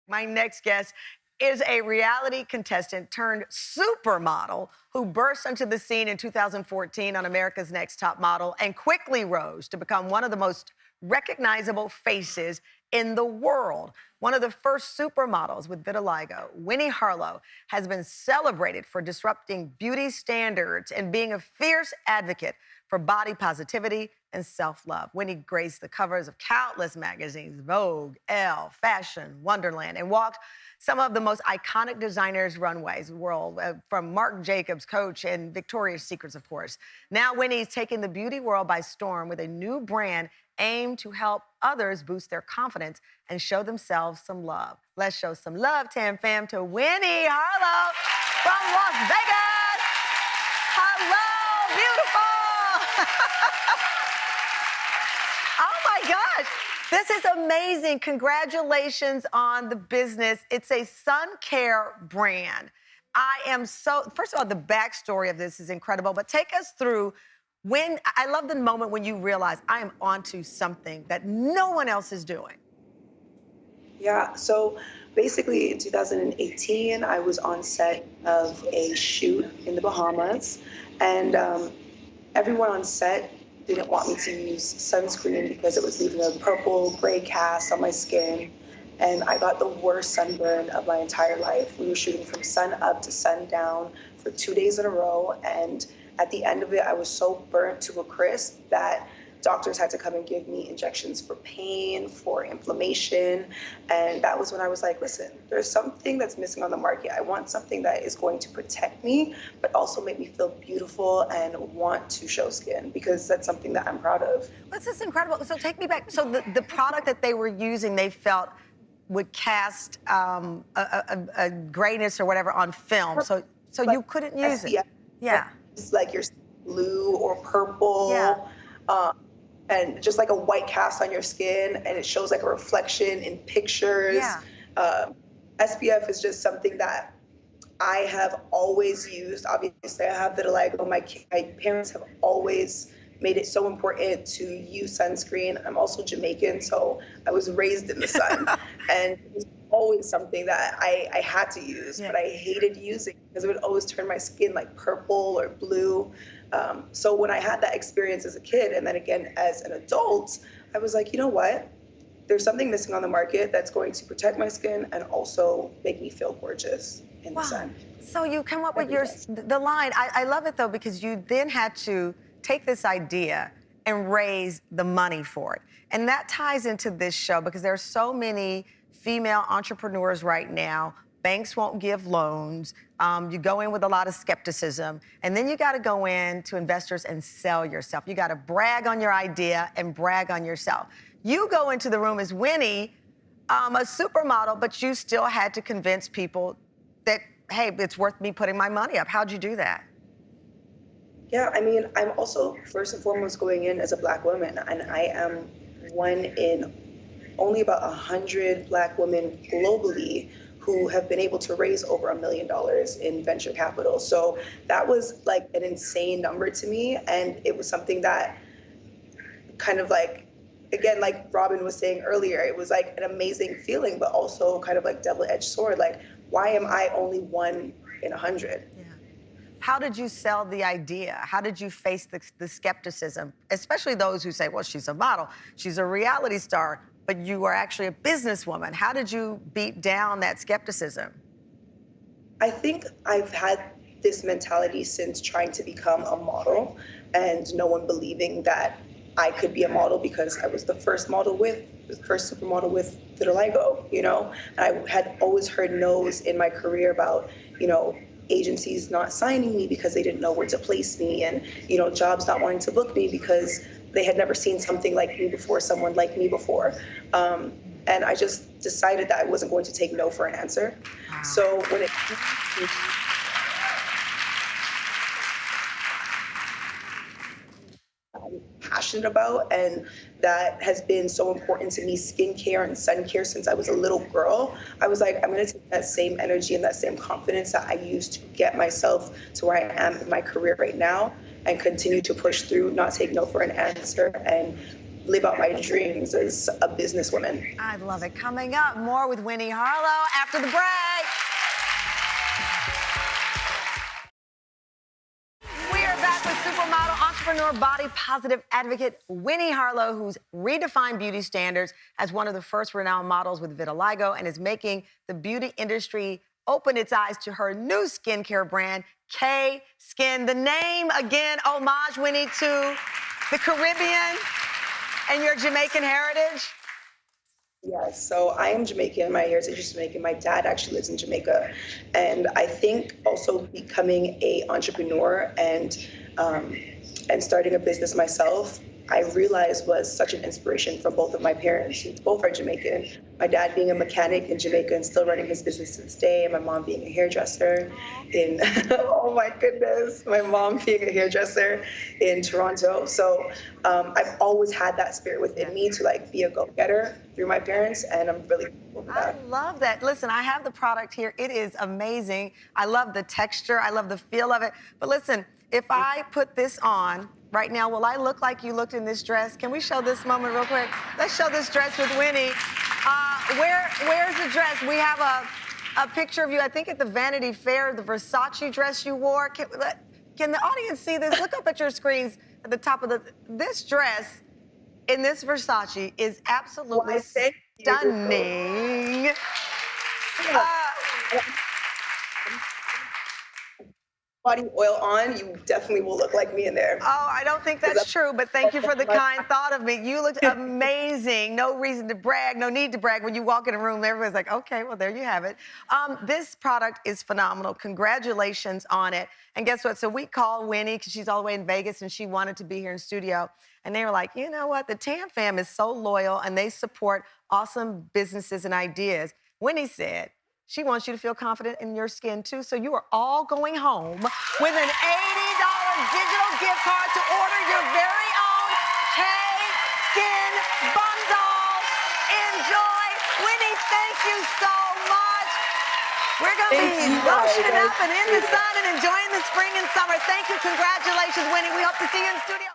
My next guest is a reality contestant turned supermodel who burst onto the scene in 2014 on America's Next Top Model and quickly rose to become one of the most recognizable faces in the world. One of the first supermodels with vitiligo, Winnie Harlow, has been celebrated for disrupting beauty standards and being a fierce advocate for body positivity and self-love. Winnie graced the covers of countless magazines, Vogue, Elle, Fashion, Wonderland, and walked some of the most iconic designers' runways in the world, from Marc Jacobs, Coach, and Victoria's Secrets, of course. Now Winnie's taking the beauty world by storm with a new brand aimed to help others boost their confidence and show themselves some love. Let's show some love, Tam Fam, to Winnie Harlow from Las Vegas. Hello, beautiful. Oh my gosh, this is amazing. Congratulations on the business. It's a sun care brand. I am so, first of all, the backstory of this is incredible, but take us through when, I love the moment when you realize I am onto something that no one else is doing. Yeah, so basically in 2018, I was on set of a shoot in the Bahamas, and everyone on set didn't want me to use sunscreen because it was leaving a purple, gray cast on my skin, and I got the worst sunburn of my entire life. We were shooting from sun up to sundown for 2 days in a row, and at the end of it, I was so burnt to a crisp that doctors had to come and give me injections for pain, for inflammation. And that was when I was like, listen, there's something that's missing on the market. I want something that is going to protect me, but also make me feel beautiful and want to show skin, because that's something that I'm proud of. This is incredible. So take me back. So the product that they were using, they felt would cast a grayness or whatever on film. So you couldn't use it. Yeah. It's like your blue or purple. Yeah. And just like a white cast on your skin, and it shows like a reflection in pictures. Yeah. SPF is just something that I have always used. Obviously, I have vitiligo. My parents have always made it so important to use sunscreen. I'm also Jamaican, so I was raised in the sun. And it was always something that I had to use, but I hated using because it would always turn my skin like purple or blue. So when I had that experience as a kid, and then again as an adult, I was like, you know what? There's something missing on the market that's going to protect my skin and also make me feel gorgeous in the sun. So you come up with the line. I love it though, because you then had to take this idea and raise the money for it. And that ties into this show because there are so many female entrepreneurs right now. Banks won't give loans. You go in with a lot of skepticism, and then you got to go in to investors and sell yourself. You got to brag on your idea and brag on yourself. You go into the room as Winnie, a supermodel, but you still had to convince people that, hey, it's worth me putting my money up. How'd you do that? Yeah, I mean, I'm also first and foremost going in as a Black woman, and I am one in only about 100 Black women globally who have been able to raise over $1 million in venture capital. So that was like an insane number to me. And it was something that kind of like, again, like Robin was saying earlier, it was like an amazing feeling, but also kind of like double-edged sword. Like, why am I only 1 in 100? Yeah. How did you sell the idea? How did you face the skepticism, especially those who say, well, she's a model, she's a reality star, but you are actually a businesswoman. How did you beat down that skepticism? I think I've had this mentality since trying to become a model, and no one believing that I could be a model because I was the first supermodel with vitiligo, you know? And I had always heard no's in my career about, you know, agencies not signing me because they didn't know where to place me, and, you know, jobs not wanting to book me because they had never seen something like me before, someone like me before. And I just decided that I wasn't going to take no for an answer. So when it I'm passionate about, and that has been so important to me, skincare and sun care, since I was a little girl, I was like, I'm gonna take that same energy and that same confidence that I used to get myself to where I am in my career right now, and continue to push through, not take no for an answer, and live out my dreams as a businesswoman. I love it. Coming up, more with Winnie Harlow after the break. We are back with supermodel, entrepreneur, body positive advocate Winnie Harlow, who's redefined beauty standards as one of the first renowned models with vitiligo and is making the beauty industry open its eyes to her new skincare brand, Cay Skin. The name, again, homage, Winnie, to the Caribbean and your Jamaican heritage. Yes, so I am Jamaican. My heritage is Jamaican. My dad actually lives in Jamaica, and I think also becoming a entrepreneur and starting a business myself, I realized was such an inspiration from both of my parents, who both are Jamaican. My dad being a mechanic in Jamaica and still running his business to this day, and my mom being a hairdresser in, oh my goodness, my mom being a hairdresser in Toronto. So I've always had that spirit within me to like be a go-getter through my parents, and I'm really grateful for that. I love that. Listen, I have the product here. It is amazing. I love the texture. I love the feel of it. But listen, if I put this on right now, will I look like you looked in this dress? Can we show this moment real quick? Let's show this dress with Winnie. Where's the dress? We have a picture of you, I think at the Vanity Fair, the Versace dress you wore. Can the audience see this? Look up at your screens at the top of this dress in this Versace is absolutely Why, thank you. stunning. Body oil on, you definitely will look like me in there. Oh, I don't think that's true, but thank you for the kind thought of me. You looked amazing. No reason to brag, no need to brag. When you walk in a room, everybody's like, okay, well, there you have it. This product is phenomenal. Congratulations on it. And guess what? So we called Winnie because she's all the way in Vegas and she wanted to be here in studio. And they were like, you know what? The Tam fam is so loyal and they support awesome businesses and ideas. Winnie said, she wants you to feel confident in your skin, too. So you are all going home with an $80 digital gift card to order your very own Cay Skin bundle. Enjoy. Winnie, thank you so much. We're going to be lotioning up and in the sun and enjoying the spring and summer. Thank you. Congratulations, Winnie. We hope to see you in studio.